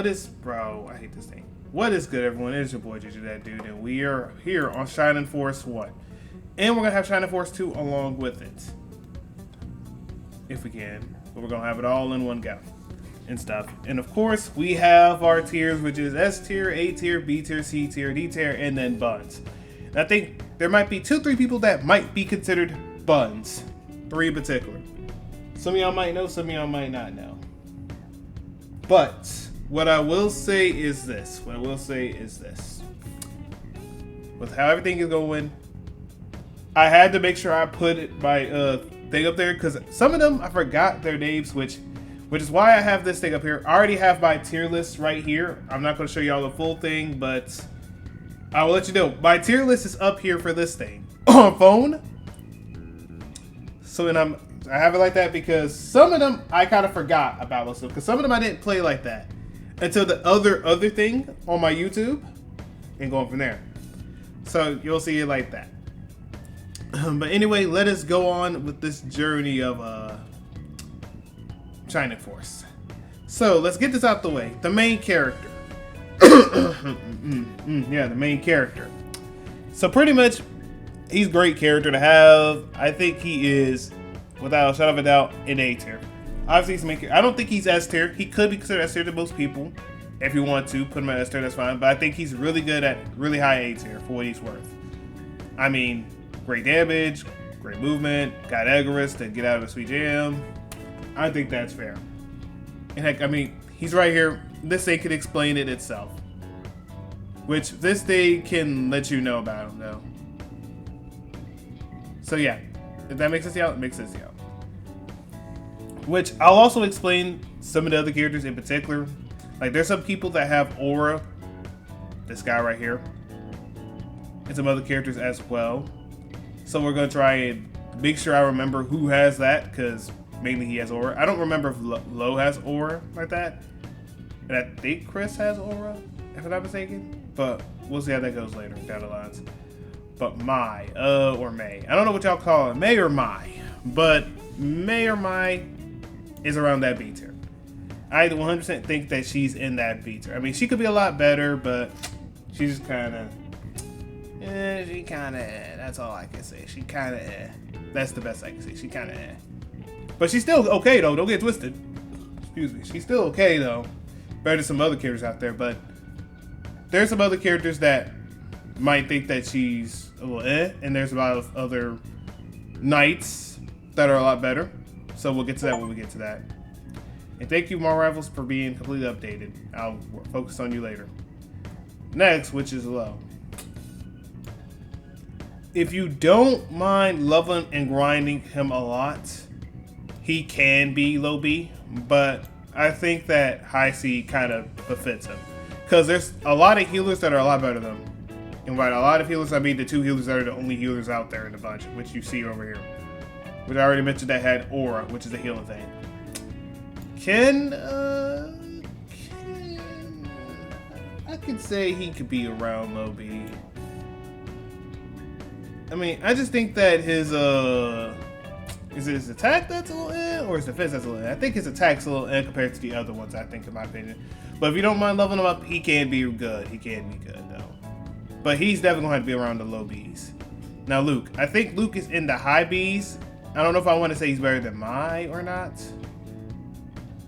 What is, bro? I hate this thing. What is good, everyone? It is your boy JJ That Dude, and we are here on Shining Force 1. And we're gonna have Shining Force 2 along with it. If we can. But we're gonna have it all in one go. And stuff. And of course, we have our tiers, which is S tier, A tier, B tier, C tier, D tier, and then buns. And I think there might be 2-3 people that might be considered buns. 3 in particular. Some of y'all might know, some of y'all might not know. But what I will say is this. With how everything is going, I had to make sure I put my thing up there because some of them I forgot their names, which is why I have this thing up here. I already have my tier list right here. I'm not going to show y'all the full thing, but I will let you know. My tier list is up here for this thing on phone. So then I have it like that because some of them I kind of forgot about those stuff because some of them I didn't play like that until the other thing on my YouTube and going from there. So you'll see it like that. But anyway, let us go on with this journey of Shining Force. So let's get this out the way. The main character. Yeah, the main character. So pretty much, he's a great character to have. I think he is, without a shadow of a doubt, an A tier. Obviously, he's main character. I don't think he's S tier. He could be considered S tier to most people. If you want to put him at S tier, that's fine. But I think he's really good at really high A tier for what he's worth. I mean, great damage, great movement, got Egoist to get out of a sweet jam. I think that's fair. And heck, I mean, he's right here. This thing can explain it itself. Which this thing can let you know about him, though. So yeah, if that makes sense out, it makes sense out. Which I'll also explain some of the other characters in particular. Like there's some people that have aura. This guy right here. And some other characters as well. So we're going to try and make sure I remember who has that, because mainly he has aura. I don't remember if Lo has aura like that. And I think Chris has aura, if I'm not mistaken. But we'll see how that goes later down the lines. But Mai, or May. I don't know what y'all call it, May or Mai. But May or Mai is around that B tier. I 100% think that she's in that B tier. I mean, she could be a lot better, but she's just kind of... she kind of that's all I can say. She kind of That's the best I can say. She kind of But she's still okay, though. Don't get twisted. Excuse me. She's still okay, though. Better than some other characters out there. But there's some other characters that might think that she's a little and there's a lot of other knights that are a lot better. So we'll get to that when we get to that. And thank you, Mar Rivals, for being completely updated. I'll focus on you later. Next, which is Lo. If you don't mind leveling and grinding him a lot, he can be low B, but I think that high C kind of befits him. Because there's a lot of healers that are a lot better than him. And by a lot of healers, I mean the 2 healers that are the only healers out there in the bunch, which you see over here. Which I already mentioned that had aura, which is a healing thing. I could say he could be around low B. I mean, I just think that his, is it his attack that's a little or his defense that's a little I think his attack's a little compared to the other ones, I think, in my opinion. But if you don't mind leveling him up, he can be good. He can be good, though. But he's definitely going to have to be around the low Bs. Now, Luke. I think Luke is in the high Bs. I don't know if I want to say he's better than Mai or not.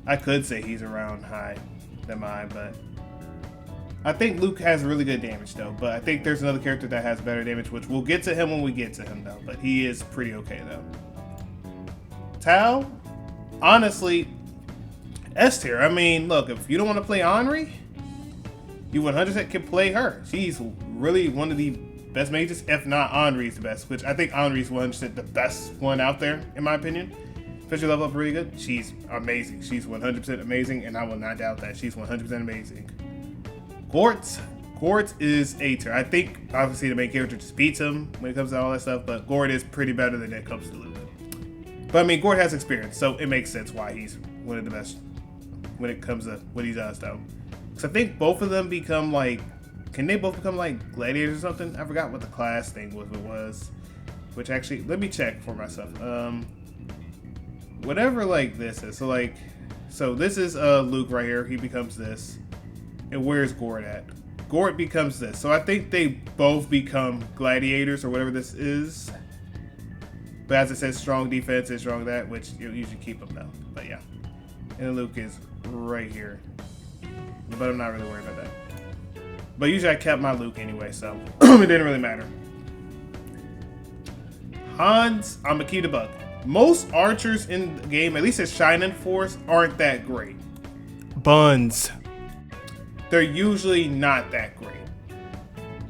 I could say he's around high than Mai, but... I think Luke has really good damage, though. But I think there's another character that has better damage, which we'll get to him when we get to him, though. But he is pretty okay, though. Tao? Honestly, S tier. I mean, look, if you don't want to play Henri, you 100% can play her. She's really one of the best mages, if not Henri's the best, which I think Henri's 100% the best one out there, in my opinion. Especially level up really good. She's amazing. She's 100% amazing, and I will not doubt that. She's 100% amazing. Gort is A tier. I think, obviously, the main character just beats him when it comes to all that stuff, but Gort is pretty better than it comes to Luke. But, I mean, Gort has experience, so it makes sense why he's one of the best when it comes to what he does, though. Because I think both of them become, like... Can they both become, like, gladiators or something? I forgot what the class thing was. Which, actually, let me check for myself. Whatever, like, this is. So, like... So, this is Luke right here. He becomes this. And where's Gord at? Gord becomes this. So I think they both become gladiators or whatever this is. But as it says, strong defense and strong that, which you usually keep them though. But yeah. And then Luke is right here. But I'm not really worried about that. But usually I kept my Luke anyway, so it didn't really matter. Hans, I'm gonna keep the bug. Most archers in the game, at least at Shining Force, aren't that great. Buns. They're usually not that great.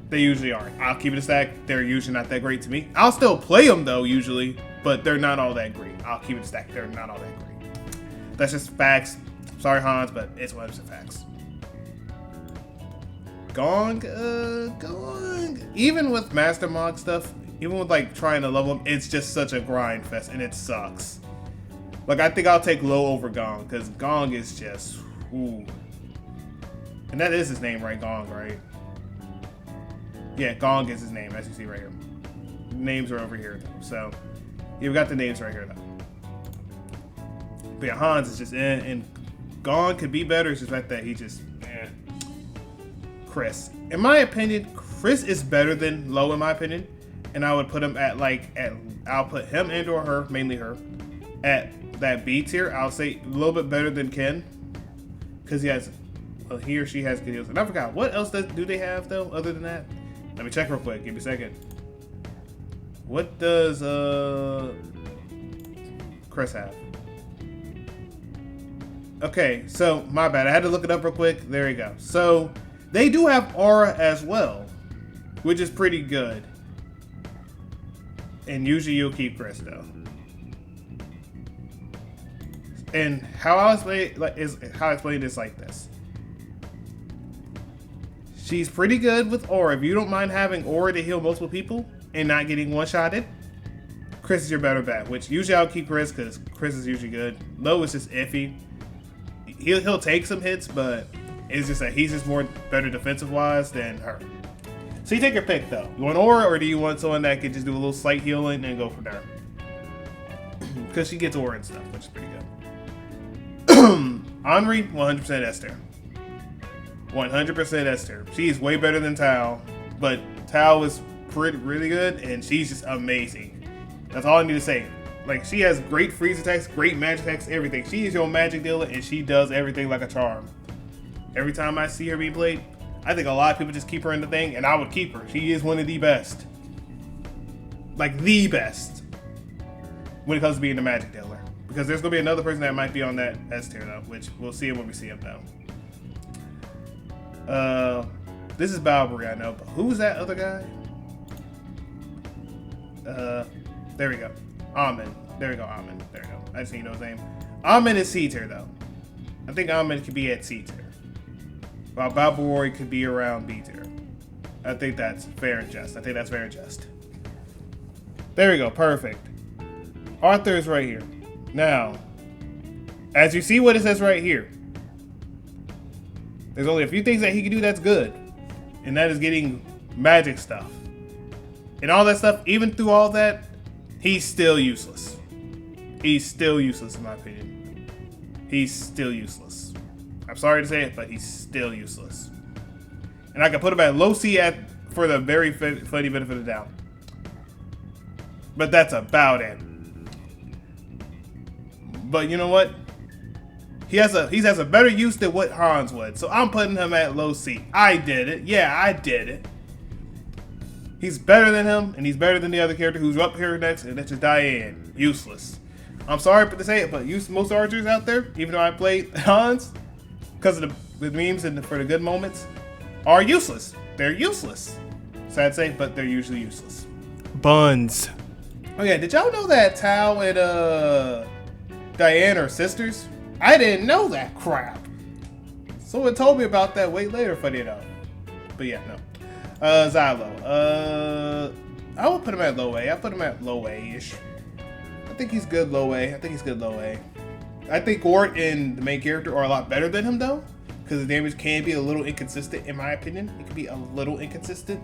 They usually aren't. I'll keep it a stack. They're usually not that great to me. I'll still play them though, usually, but they're not all that great. I'll keep it a stack. They're not all that great. That's just facts. Sorry, Hans, but it's one of the facts. Gong. Even with Master Mog stuff, even with like trying to level them, it's just such a grind fest, and it sucks. Like I think I'll take Low over Gong because Gong is just, ooh. And that is his name, right? Gong, right? Yeah, Gong is his name, as you see right here. Names are over here, though. So, you've got the names right here, though. But yeah, Hans is just and Gong could be better. It's just like that he just, Chris. In my opinion, Chris is better than Low, in my opinion. And I would put him at, I'll put him and or her, mainly her, at that B tier. I'll say a little bit better than Ken. Because he or she has good heals. And I forgot, what else do they have, though, other than that? Let me check real quick. Give me a second. What does Chris have? Okay, so my bad. I had to look it up real quick. There you go. So they do have aura as well, which is pretty good. And usually you'll keep Chris though. And how I explain this like this. She's pretty good with aura. If you don't mind having aura to heal multiple people and not getting one-shotted, Chris is your better bet. Which usually I'll keep Chris because Chris is usually good. Low is just iffy. He'll take some hits, but it's just that he's just more better defensive-wise than her. So you take your pick though. You want aura or do you want someone that can just do a little slight healing and go from there? Because she gets aura and stuff, which is pretty good. Henri, 100% Esther. 100% Esther. She's way better than Tao, but Tao is really good, and she's just amazing. That's all I need to say. Like, she has great freeze attacks, great magic attacks, everything. She is your magic dealer, and she does everything like a charm. Every time I see her being played, I think a lot of people just keep her in the thing, and I would keep her. She is one of the best. Like, the best. When it comes to being the magic dealer. Because there's going to be another person that might be on that S tier, though, which we'll see when we see him, though. This is Balbury, I know, but who's that other guy? There we go. Amen. There we go, Amen. There we go. I just need to know his name. Amen is C tier, though. I think Amen could be at C tier. While Balbury could be around B tier. I think that's fair and just. There we go, perfect. Arthur is right here. Now, as you see what it says right here, there's only a few things that he can do that's good. And that is getting magic stuff. And all that stuff, even through all that, he's still useless. He's still useless in my opinion. He's still useless. I'm sorry to say it, but he's still useless. And I can put him at low C for the very funny benefit of the doubt. But that's about it. But you know what? He has a better use than what Hans would. So I'm putting him at low C. I did it. Yeah, I did it. He's better than him, and he's better than the other character who's up here next, and that's just Diane. Useless. I'm sorry to say it, but most archers out there, even though I played Hans, because of the memes and for the good moments, are useless. They're useless. Sad to say, but they're usually useless. Buns. Oh yeah, did y'all know that Tao and Diane are sisters? I didn't know that crap. Someone told me about that way later, funny enough. But yeah, no. Xylo. I would put him at low A. I put him at low A-ish. I think he's good low A. I think Gord and the main character are a lot better than him though. Because the damage can be a little inconsistent in my opinion. It can be a little inconsistent.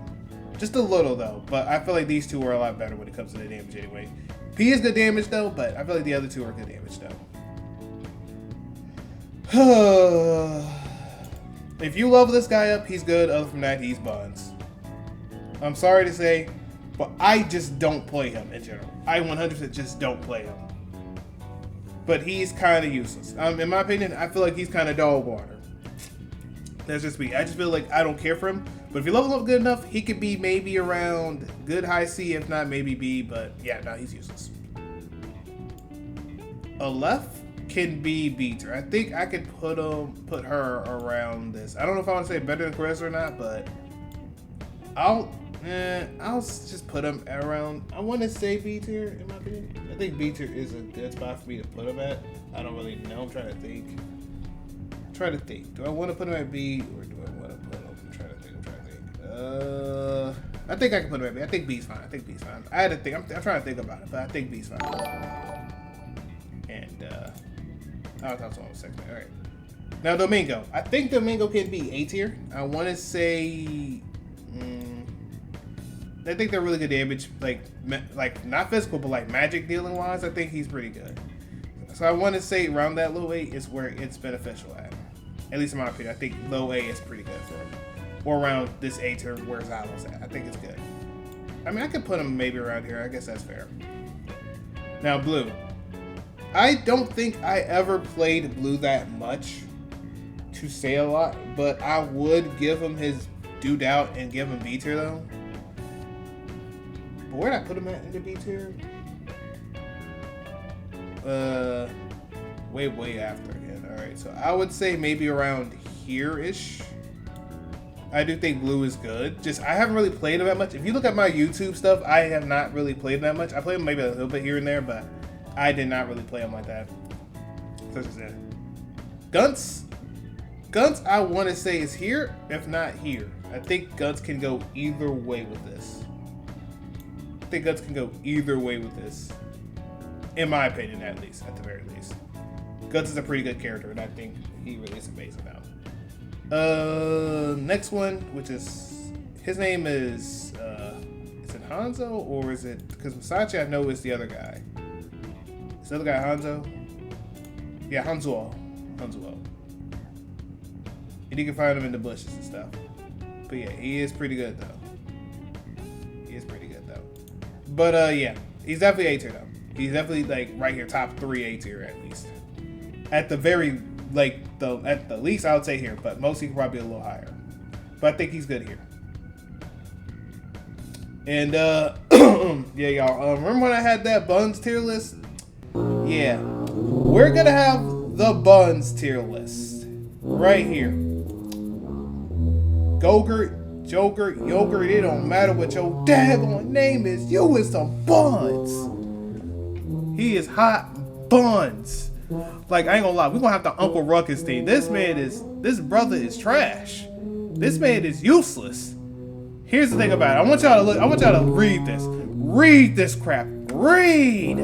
Just a little though. But I feel like these two are a lot better when it comes to the damage anyway. P is good damage though, but I feel like the other two are good damage though. If you level this guy up, he's good. Other from that, he's buns. I'm sorry to say, but I just don't play him in general. I 100% just don't play him. But he's kind of useless. In my opinion, I feel like he's kind of dog water. That's just me. I just feel like I don't care for him. But if you level him up good enough, he could be maybe around good high C, if not maybe B. But yeah, no, he's useless. Aleph can be beater. I think I could put her around this. I don't know if I want to say better than Caressa or not, but I'll just put him around. I want to say B tier in my opinion. I think B tier is a good spot for me to put him at. I don't really know. I'm trying to think. Do I want to put him at B or do I want to put him? I'm trying to think. I think I can put him at B. I think B's fine. I had to think. I'm trying to think about it, but I think B's fine. And I'll talk to him in a second. All right. Now Domingo. I think Domingo can be A tier. I want to say. I think they're really good damage, like not physical, but like magic dealing wise. I think he's pretty good. So I want to say around that low A is where it's beneficial at least in my opinion. I think low A is pretty good for him, or around this A tier where Xylo's at. I think it's good. I mean, I could put him maybe around here. I guess that's fair. Now Blue. I don't think I ever played Blue that much to say a lot, but I would give him his due doubt and give him B tier though. But where'd I put him at in the B tier? Way after again. Alright, so I would say maybe around here-ish. I do think Blue is good. Just, I haven't really played him that much. If you look at my YouTube stuff, I have not really played him that much. I played him maybe a little bit here and there, but I did not really play him like that. Such as that. Gunts, I want to say is here, if not here. I think Gunts can go either way with this. In my opinion, at least, at the very least. Guts is a pretty good character, and I think he really is amazing now. Next one, which is, his name is it Hanzo, or is it, because Masachi I know is the other guy. Is the other guy Hanzo? Yeah, Hanzo. And you can find him in the bushes and stuff. But yeah, he is pretty good though. But yeah, he's definitely A tier though. He's definitely like right here, top 3 A tier at least. At the very at the least I would say here, but mostly probably a little higher. But I think he's good here. And yeah, y'all. Remember when I had that Buns tier list? Yeah, we're gonna have the Buns tier list right here. Gogurt, Jogurt, Yogurt, it don't matter what your daggone name is, you is some buns. He is hot buns. Like, I ain't gonna lie, we're gonna have to Uncle Ruckus thing. This brother is trash. This man is useless. Here's the thing about it. I want y'all to read this. Read this crap. Read.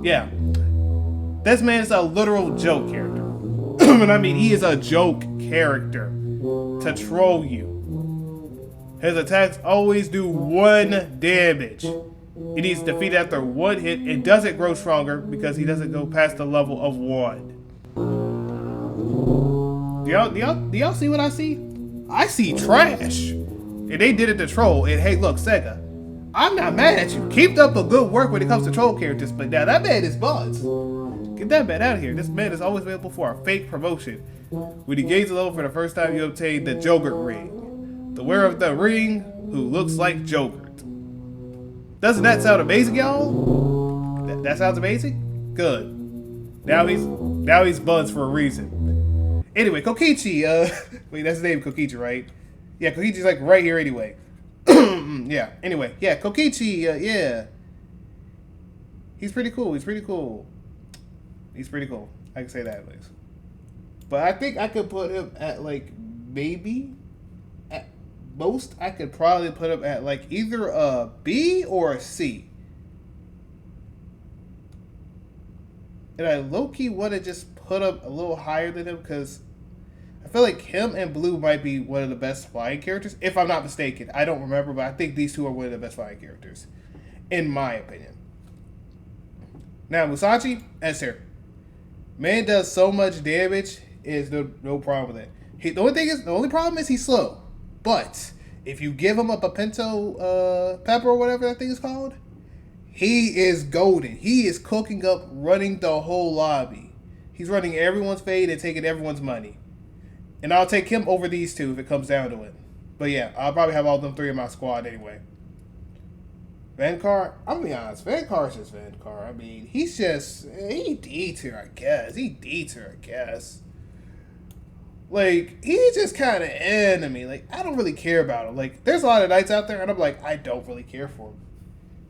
Yeah. This man is a literal joke character. And I mean, he is a joke character to troll you. His attacks always do 1 damage. He needs defeated after 1 hit and doesn't grow stronger because he doesn't go past the level of 1. Do y'all see what I see? I see trash. And they did it to troll. And hey, look, Sega, I'm not mad at you. Keep up the good work when it comes to troll characters, but now that man is Buzz. Get that man out of here. This man is always available for a fake promotion. When he gains a level for the first time, you obtain the Jogurt ring. The wearer of the ring who looks like Jogurt. Doesn't that sound amazing, y'all? That sounds amazing? Good. Now he's Buzz for a reason. Anyway, Kokichi, wait, that's his name, Kokichi, right? Yeah, Kokichi's like right here anyway. Yeah, anyway, yeah, Kokichi, yeah. He's pretty cool. I can say that at least. But I think I could put him at like maybe at most I could probably put him at like either a B or a C. And I low-key want to just put him a little higher than him because I feel like him and Blue might be one of the best flying characters, if I'm not mistaken. I don't remember, but I think these two are one of the best flying characters, in my opinion. Now, Musashi, S tier. Man does so much damage, is no problem with it. The only problem is he's slow. But if you give him a pimento pepper or whatever that thing is called, he is golden. He is cooking up, running the whole lobby. He's running everyone's fade and taking everyone's money. And I'll take him over these two if it comes down to it. But yeah, I'll probably have all them three in my squad anyway. Vankar, I'm gonna be honest, Vankar's just Vankar. I mean, he D tier, I guess. He D tier, I guess. Like, he's just kind of enemy. Like, I don't really care about him. Like, there's a lot of knights out there, and I'm like, I don't really care for him.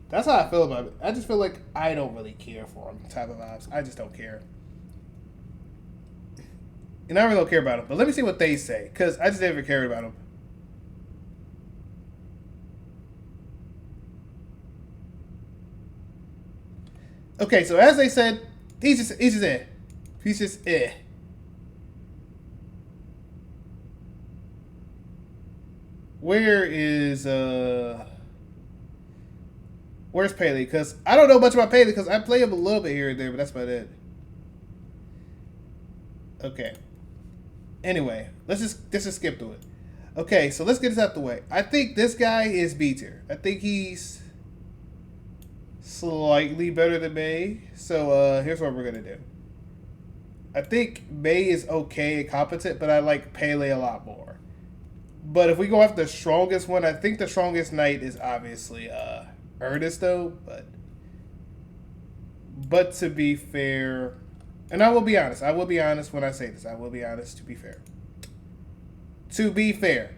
That's how I feel about it. I just feel like I don't really care for him type of vibes. I just don't care. And I really don't care about him. But let me see what they say, because I just never cared about him. Okay, so as they said, he's just eh. He's just eh. Where's Pele? Because I don't know much about Pele because I play him a little bit here and there, but that's about it. Okay. Anyway, let's just skip through it. Okay, so let's get this out the way. I think this guy is B tier. I think he's slightly better than May. So here's what we're gonna do. I think May is okay and competent, but I like Pele a lot more. But if we go after the strongest one, I think the strongest knight is obviously Ernest though. But to be fair, and I will be honest when I say this. I will be honest to be fair. To be fair,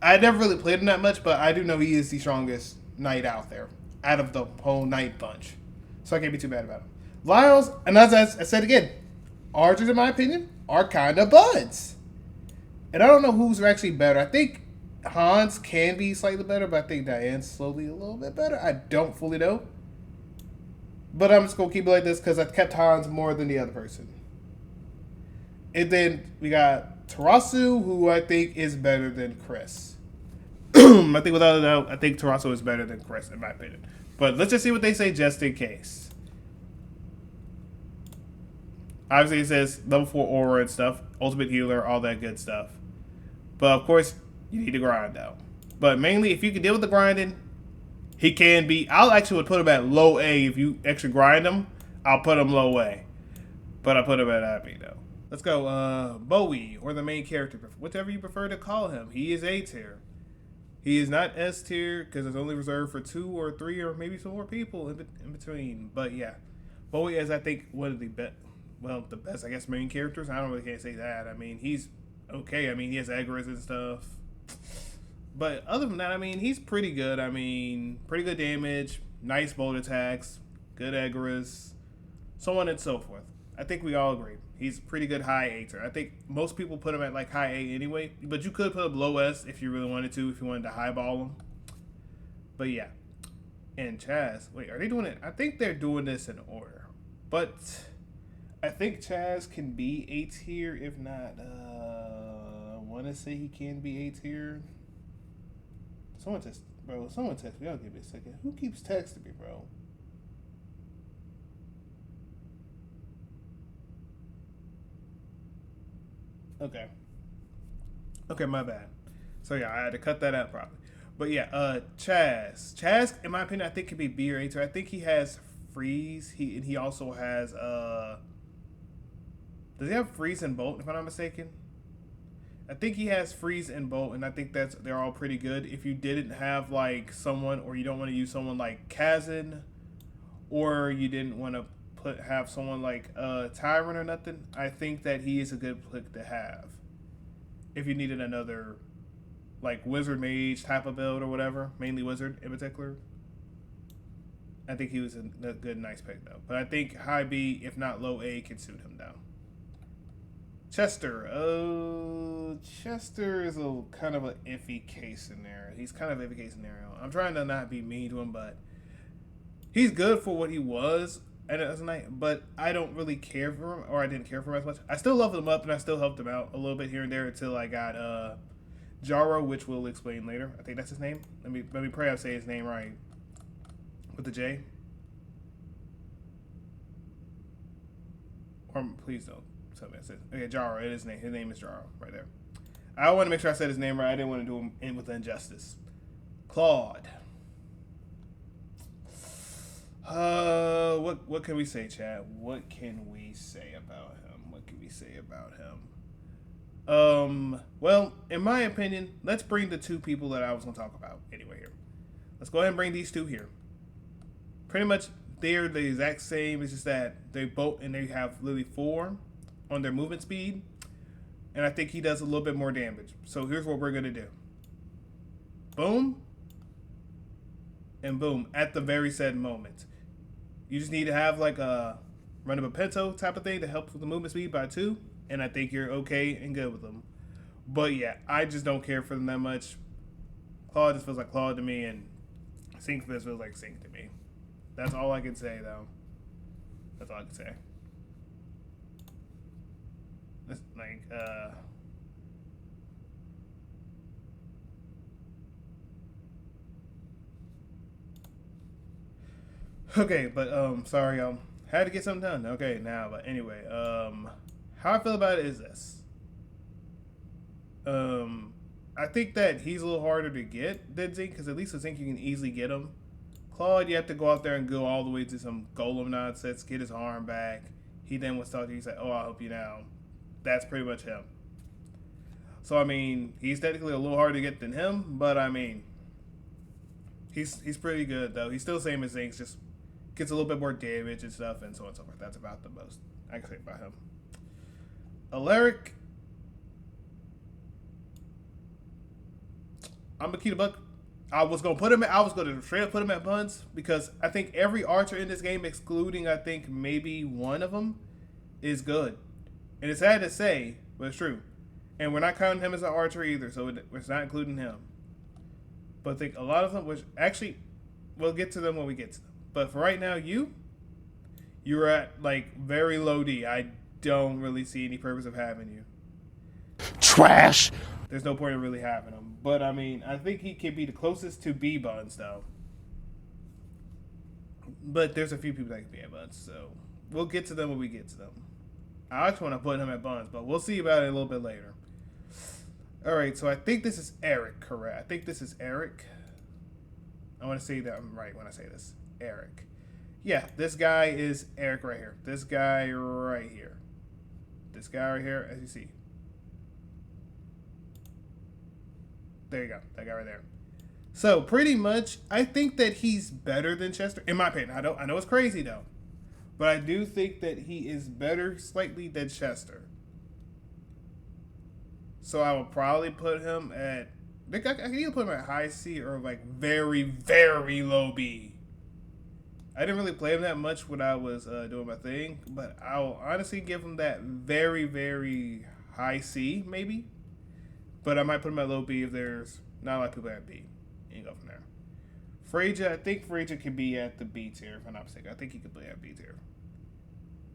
I never really played him that much, but I do know he is the strongest knight out there, out of the whole knight bunch. So I can't be too bad about him. Lyles, and as I said again, archers, in my opinion, are kind of buds. And I don't know who's actually better. I think Hans can be slightly better, but I think Diane's slowly a little bit better. I don't fully know. But I'm just going to keep it like this because I kept Hans more than the other person. And then we got Tarasu, who I think is better than Chris. I think without a doubt, I think Tarasu is better than Chris, in my opinion. But let's just see what they say just in case. Obviously, it says level 4 aura and stuff, ultimate healer, all that good stuff. But of course, you need to grind though. But mainly, if you can deal with the grinding, he can be. I'll actually put him at low A if you extra grind him. I'll put him low A, but I put him at B though. Let's go, Bowie, or the main character, whatever you prefer to call him. He is A tier. He is not S tier because it's only reserved for 2 or 3 or maybe some more people in between. But yeah, Bowie is, I think, one of the best. Well, the best, I guess, main characters. I don't really can't say that. I mean, he's okay. I mean, he has Agris and stuff. But other than that, I mean, he's pretty good. I mean, pretty good damage, nice bolt attacks, good Agris, so on and so forth. I think we all agree. He's pretty good high A tier. I think most people put him at like high A anyway, but you could put him low S if you really wanted to, if you wanted to highball him. But yeah. And Chaz, wait, are they doing it? I think they're doing this in order. But I think Chaz can be A tier, if not, I want to say he can be A tier. Someone text me. Y'all give me a second. Who keeps texting me, bro? Okay, my bad. So yeah, I had to cut that out probably. But yeah, Chaz. Chaz, in my opinion, I think could be B or A tier. I think he has freeze. He also has does he have freeze and bolt, if I'm not mistaken? I think he has freeze and bolt, and I think they're all pretty good. If you didn't have like someone, or you don't want to use someone like Kazan, or you didn't want to have someone like Tyrant or nothing, I think that he is a good pick to have. If you needed another like wizard mage type of build or whatever, mainly wizard in particular, I think he was a good, nice pick though. But I think high B, if not low A, can suit him though. Chester. Chester is a kind of an iffy case scenario. He's kind of an iffy case scenario. I'm trying to not be mean to him, but he's good for what he was as a knight, but I don't really care for him, or I didn't care for him as much. I still leveled him up, and I still helped him out a little bit here and there until I got Jaro, which we'll explain later. I think that's his name. Let me pray I say his name right. With the J. Or please don't tell me. Okay, Jaro. It is name. His name is Jaro right there. I want to make sure I said his name right. I didn't want to do him in with injustice. Claude. What can we say, Chad? What can we say about him? What can we say about him? Well, in my opinion, let's bring the two people that I was going to talk about anyway here. Let's go ahead and bring these two here. Pretty much, they're the exact same. It's just that they both, and they have literally 4 on their movement speed. And I think he does a little bit more damage. So here's what we're going to do. Boom. And boom. At the very said moment. You just need to have like a run of a pinto type of thing to help with the movement speed by 2. And I think you're okay and good with them. But yeah, I just don't care for them that much. Claude just feels like Claude to me, and Sync feels like Sync to me. That's all I can say, though. That's all I can say. It's like, okay, but, sorry, had to get something done. Okay, now, but anyway, how I feel about it is this. I think that he's a little harder to get than Zinc, because at least with Zinc you can easily get him. Claude, you have to go out there and go all the way to some golem nonsense, get his arm back. He then wants to talk to you, he's like, oh, I'll help you now. That's pretty much him. So, I mean, he's technically a little harder to get than him, but, I mean, he's pretty good, though. He's still the same as Zinc, just gets a little bit more damage and stuff, and so on and so forth. That's about the most I can say about him. Alaric, I'm gonna keep the buck. I was gonna straight up put him at buns because I think every archer in this game, excluding I think maybe one of them, is good. And it's sad to say, but it's true. And we're not counting him as an archer either, so it's not including him. But I think a lot of them, which actually, we'll get to them when we get to them. But for right now, you're at like very low D. I don't really see any purpose of having you. Trash. There's no point in really having him. But, I mean, I think he can be the closest to B buns, though. But there's a few people that can be at buns, so we'll get to them when we get to them. I just want to put him at buns, but we'll see about it a little bit later. All right, so I think this is Eric, correct? I think this is Eric. I want to say that I'm right when I say this. Eric. Yeah, this guy is Eric right here. This guy right here. This guy right here, as you see. There you go. That guy right there. So, pretty much, I think that he's better than Chester. In my opinion. I know it's crazy, though. But I do think that he is better slightly than Chester. So, I will probably put him at... I can either put him at high C or, like, very, very low B. I didn't really play him that much when I was doing my thing. But I'll honestly give him that very, very high C, maybe. But I might put him at low B if there's not a lot of people at B. And go from there. Freja, I think Freja can be at the B tier, if I'm not mistaken. I think he could be at B tier.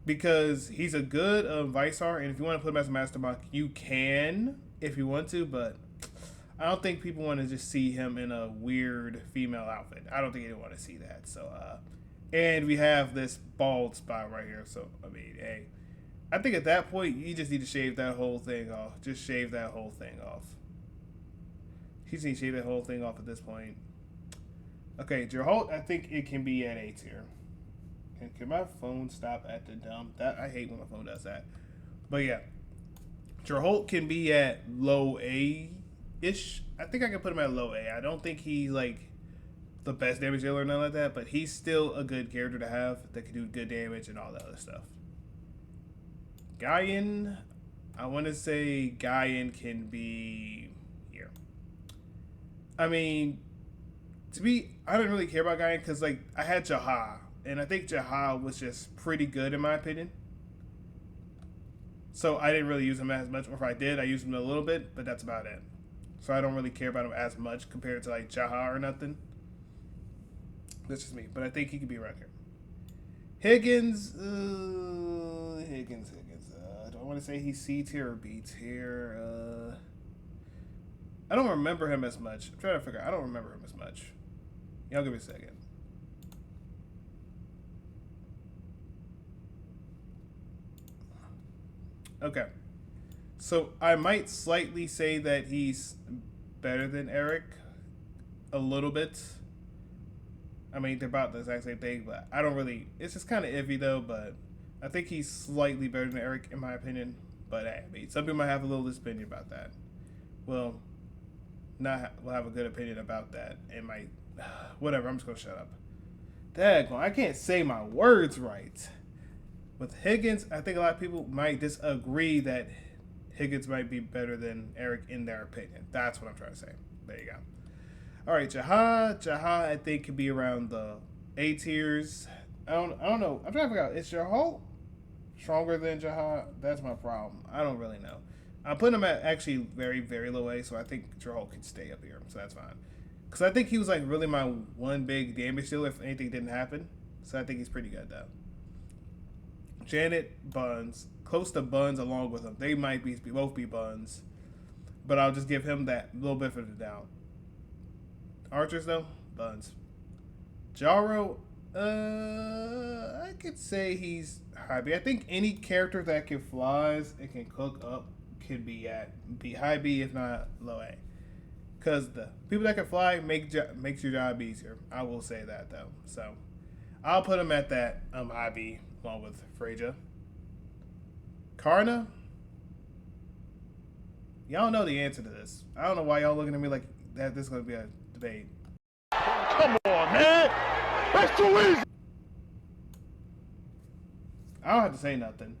Because he's a good Vice-R, and if you want to put him as a Master Monk, you can, if you want to, but I don't think people want to just see him in a weird female outfit. I don't think anyone want to see that. So, and we have this bald spot right here, so, I mean, hey. I think at that point, you just need to shave that whole thing off. Just shave that whole thing off. You just need to shave that whole thing off at this point. Okay, Geralt, I think it can be at A tier. And can my phone stop at the dump? That I hate when my phone does that. But yeah. Geralt can be at low A-ish. I think I can put him at low A. I don't think he's like the best damage dealer or nothing like that, but he's still a good character to have that can do good damage and all that other stuff. Gaian, I want to say Gaian can be here. I mean, I didn't really care about Gaian because, like, I had Jaha, and I think Jaha was just pretty good in my opinion. So I didn't really use him as much, or if I did, I used him a little bit, but that's about it. So I don't really care about him as much compared to, like, Jaha or nothing. That's just me, but I think he could be around here. Higgins. Do I want to say he's C tier or B tier? I don't remember him as much. I'm trying to figure out. I don't remember him as much. Y'all give me a second. Okay. So I might slightly say that he's better than Eric, a little bit. I mean, they're about the exact same thing, but I don't really. It's just kind of iffy though. But I think he's slightly better than Eric in my opinion. But hey, I mean, some people might have a little opinion about that. Well, will have a good opinion about that. It might, whatever. I'm just gonna shut up. Daggone, I can't say my words right. With Higgins, I think a lot of people might disagree that Higgins might be better than Eric in their opinion. That's what I'm trying to say. There you go. All right, Jaha. Jaha, I think could be around the A tiers. I don't know. I'm trying to figure out, is Jaha stronger than Jaha? That's my problem. I don't really know. I'm putting him at actually very, very low A, so I think Jaha could stay up here, so that's fine. Because I think he was like really my one big damage dealer if anything didn't happen. So I think he's pretty good though. Janet, Buns, close to Buns along with him. They might be both be Buns, but I'll just give him that little bit of the doubt. Archers though, Buns. Jaro, I could say he's high B. I think any character that can flies and can cook up could be at B, high B if not low A. Because the people that can fly makes your job easier. I will say that though. So I'll put him at that high B along with Freja. Karna. Y'all know the answer to this. I don't know why y'all looking at me like that. This is gonna be a debate. Come on, man. That's too easy. I don't have to say nothing.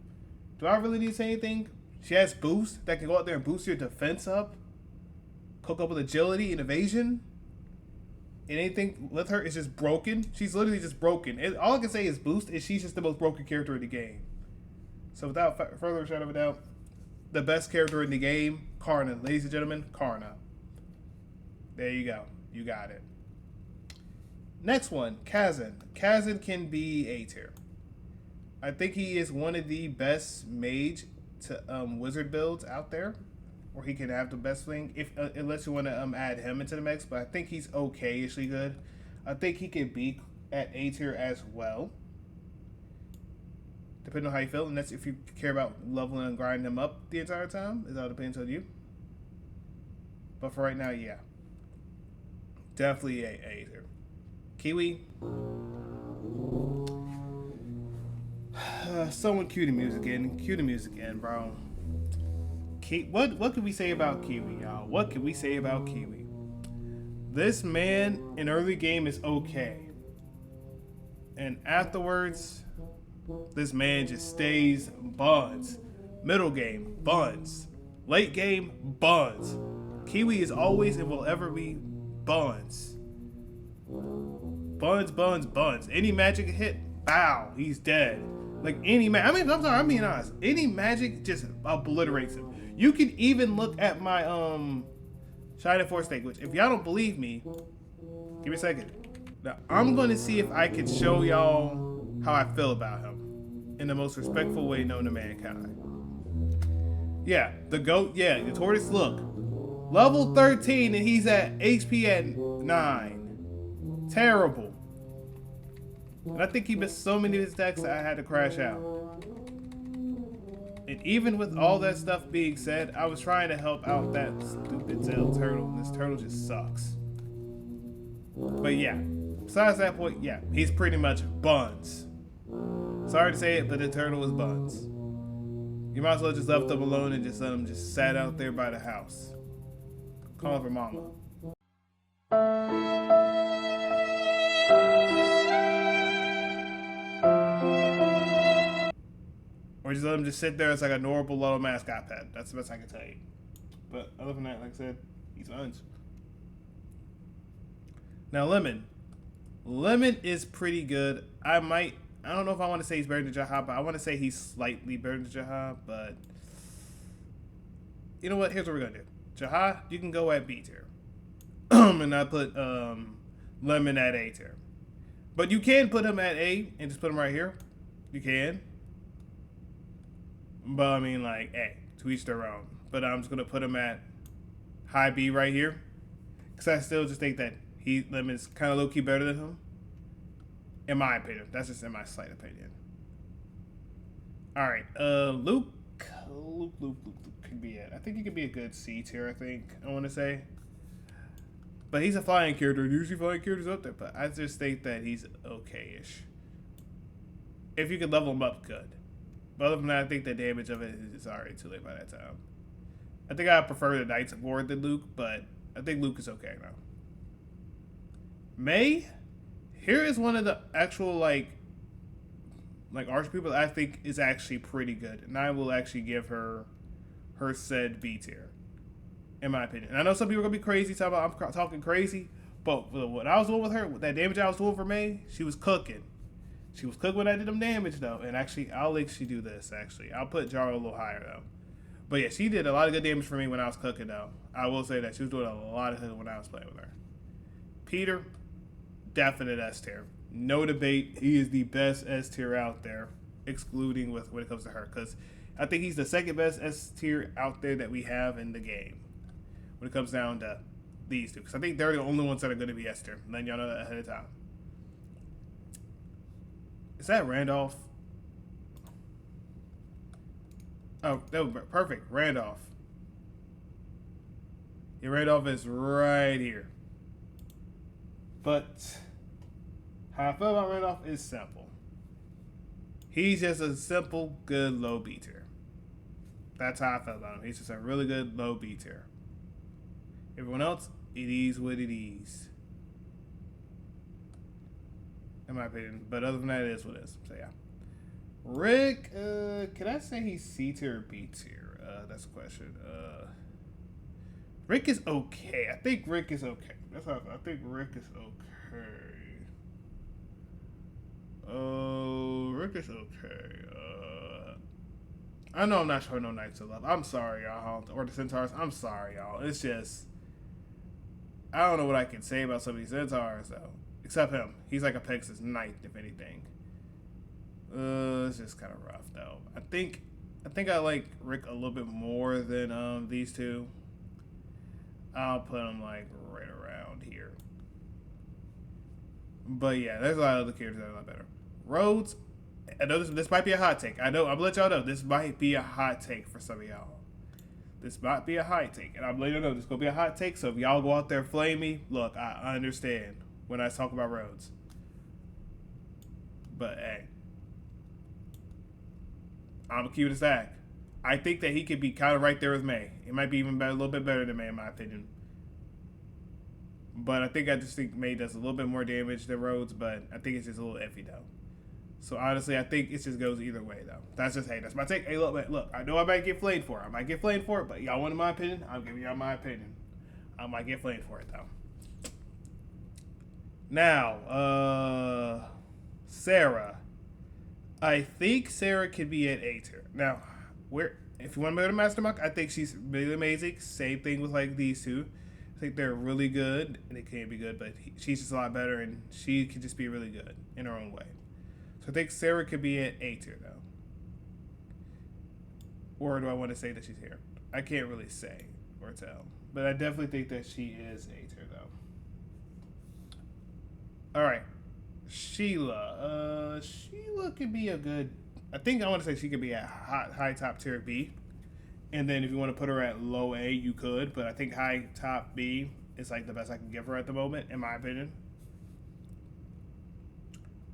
Do I really need to say anything? She has boost that can go out there and boost your defense up. Cook up with agility and evasion. And anything with her is just broken. She's literally just broken. And all I can say is boost, and she's just the most broken character in the game. So without further shadow of a doubt, the best character in the game, Karna. Ladies and gentlemen, Karna. There you go. You got it. Next one, Kazan. Kazan can be A tier. I think he is one of the best mage to wizard builds out there, or he can have the best thing if unless you want to add him into the mix. But I think he's okay-ishly good. I think he can be at A tier as well, depending on how you feel, and that's if you care about leveling and grinding him up the entire time. It all depends on you. But for right now, yeah, definitely A tier. Kiwi. Someone cue the music in. Cue the music in, bro. What could we say about Kiwi, y'all? What could we say about Kiwi? This man in early game is okay. And afterwards, this man just stays buns. Middle game, buns. Late game, buns. Kiwi is always and will ever be buns. Buns, buns, buns. Any magic hit, bow, he's dead. Like any I'm being honest. Any magic just obliterates him. You can even look at my Shining Force stake, which if y'all don't believe me, give me a second. Now I'm gonna see if I can show y'all how I feel about him in the most respectful way known to mankind. Yeah, the goat, yeah, the tortoise, look. Level 13 and he's at HP at 9. Terrible. And I think he missed so many of his decks that I had to crash out. And even with all that stuff being said, I was trying to help out that stupid Zell turtle, and this turtle just sucks. But yeah, besides that point, yeah, he's pretty much buns. Sorry to say it, but the turtle is buns. You might as well just left him alone and just let him just sat out there by the house. Calling for mama. Or just let him just sit there as like a normal little mascot pet. That's the best I can tell you. But other than that, like I said, he's buns. Now Lemon. Lemon is pretty good. I don't know if I want to say he's better than Jaha, but I want to say he's slightly better than Jaha, but you know what? Here's what we're gonna do. Jaha, you can go at B tier. And I put Lemon at A tier. But you can put him at A and just put him right here. You can. But I mean, like, hey, to each their own. But I'm just gonna put him at high B right here, because I still just think that Lemon's kind of low key better than him, in my opinion. That's just in my slight opinion. All right, Luke. Luke could be it. I think he could be a good C tier, I think. I want to say. But he's a flying character. Usually flying characters up there. But I just think that he's okay-ish. If you could level him up, good. But other than that, I think the damage of it is already too late by that time. I think I prefer the Knights more than Luke, but I think Luke is okay now. Mei, here is one of the actual like arch people that I think is actually pretty good, and I will actually give her said B tier, in my opinion. And I know some people are gonna be crazy talking about I'm talking crazy, but what I was doing with her, with that damage I was doing for Mei, she was cooking. She was cooking when I did them damage though, and actually I'll actually do this. Actually, I'll put Jaro a little higher though. But yeah, she did a lot of good damage for me when I was cooking though. I will say that she was doing a lot of cooking when I was playing with her. Peter, definite S tier. No debate. He is the best S tier out there, excluding with when it comes to her, because I think he's the second best S tier out there that we have in the game when it comes down to these two. Because I think they're the only ones that are going to be S tier. Letting y'all know that ahead of time. Is that Randolph? Oh, that was perfect. Randolph. Yeah, Randolph is right here. But how I feel about Randolph is simple. He's just a simple, good, low B tier. That's how I feel about him. He's just a really good, low B tier. Everyone else, it is what it is. In my opinion. But other than that, it is what it is. So, yeah. Rick, can I say he's C tier or B tier? That's the question. Rick is okay. I think Rick is okay. That's how I think Rick is okay. Oh, Rick is okay. I know I'm not showing no Knights of Love. I'm sorry, y'all. Or the Centaurs. I'm sorry, y'all. It's just, I don't know what I can say about some of these Centaurs, though. Except him. He's like a Pegasus Knight, if anything. It's just kind of rough, though. I think I like Rick a little bit more than these two. I'll put him like right around here. But yeah, there's a lot of other characters that are a lot better. Rhodes, I know this might be a hot take. I know, I'm gonna let y'all know this might be a hot take for some of y'all. This might be a hot take, and I'm letting you know this is gonna be a hot take. So if y'all go out there and flame me, look, I understand when I talk about Rhodes. But hey, I'm gonna keep it a stack. I think that he could be kind of right there with Mei. It might be even better, a little bit better than Mei in my opinion. But I just think Mei does a little bit more damage than Rhodes, but I think it's just a little iffy though. So honestly, I think it just goes either way though. That's my take. Hey, look, I know I might get flamed for it. But y'all want my opinion? I'm giving y'all my opinion. I might get flamed for it though. Now, Sarah. I think Sarah could be at A tier. Now, if you want to go to Master Monk, I think she's really amazing. Same thing with like these two. I think they're really good, and they can be good, but she's just a lot better, and she could just be really good in her own way. So I think Sarah could be at A tier though. Or do I want to say that she's here? I can't really say or tell, but I definitely think that she is A tier though. All right. Sheila. Sheila could be a good. I think I want to say she could be at high top tier B, and then if you want to put her at low A, you could. But I think high top B is like the best I can give her at the moment, in my opinion.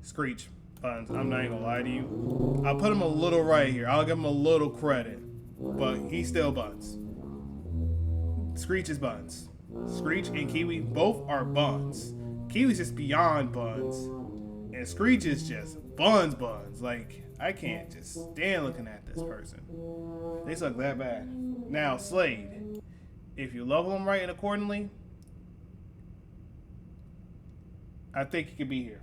Screech buns. I'm not even gonna lie to you. I'll put him a little right here. I'll give him a little credit, but he still buns. Screech is buns. Screech and Kiwi both are buns. Kiwi's just beyond buns. And Screech is just buns. Like, I can't just stand looking at this person. They suck that bad. Now, Slade. If you level him right and accordingly, I think he could be here.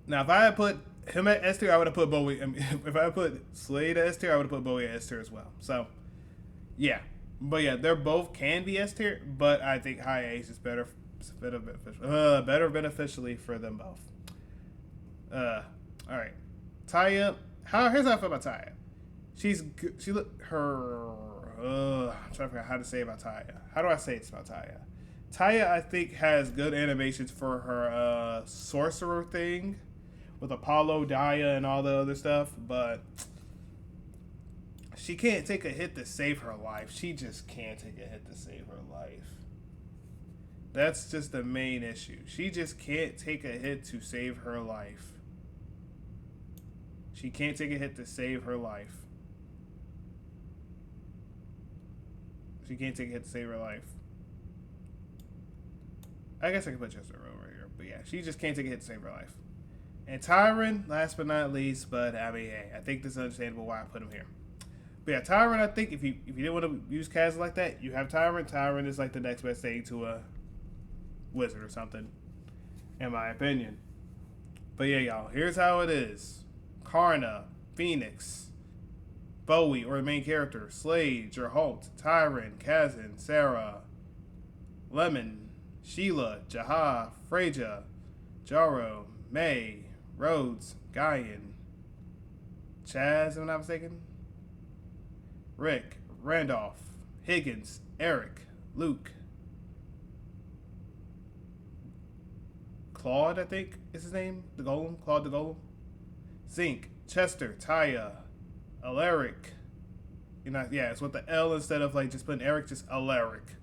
Now, if I had put him at S tier, I would have put Bowie. If I put Slade at S tier, I would have put Bowie at S tier as well. So, yeah. But yeah, they're both can be S tier, but I think high A is just better beneficially for them both. All right, Taya. Here's how I feel about Taya. I'm trying to figure out how to say about Taya. How do I say it's about Taya? Taya, I think, has good animations for her sorcerer thing with Apollo, Daya, and all the other stuff, but she can't take a hit to save her life. She just can't take a hit to save her life. That's just the main issue. She just can't take a hit to save her life. She can't take a hit to save her life. She can't take a hit to save her life. I guess I could put Chester over here. But yeah, she just can't take a hit to save her life. And Tyron, last but not least, but I mean, hey, I think this is understandable why I put him here. But yeah, Tyron, I think if you didn't want to use Kaz like that, you have Tyron. Tyron is like the next best thing to a wizard or something, in my opinion. But yeah, y'all, here's how it is. Karna, Phoenix, Bowie, or the main character, Slade, Geralt, Tyron, Kazan, Sarah, Lemon, Sheila, Jaha, Freja, Jaro, May, Rhodes, Guyan, Chaz, if I'm not mistaken, Rick, Randolph, Higgins, Eric, Luke, Claude, I think is his name, the Golem, Claude the Golem, Zink, Chester, Taya, Alaric, it's with the L instead of like just putting Eric, just Alaric,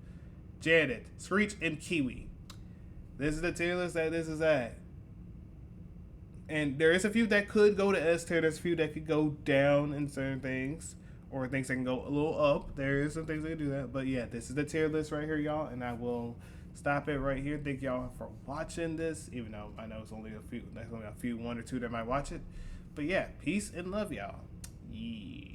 Janet, Screech, and Kiwi. This is the tier list that this is at. And there is a few that could go to S tier. There's a few that could go down in certain things, or things that can go a little up. There is some things that can do that. But yeah, this is the tier list right here, y'all. And I will stop it right here. Thank y'all for watching this, even though I know it's only a few. There's only a few, one or two that might watch it. But yeah, peace and love, y'all. Yeah.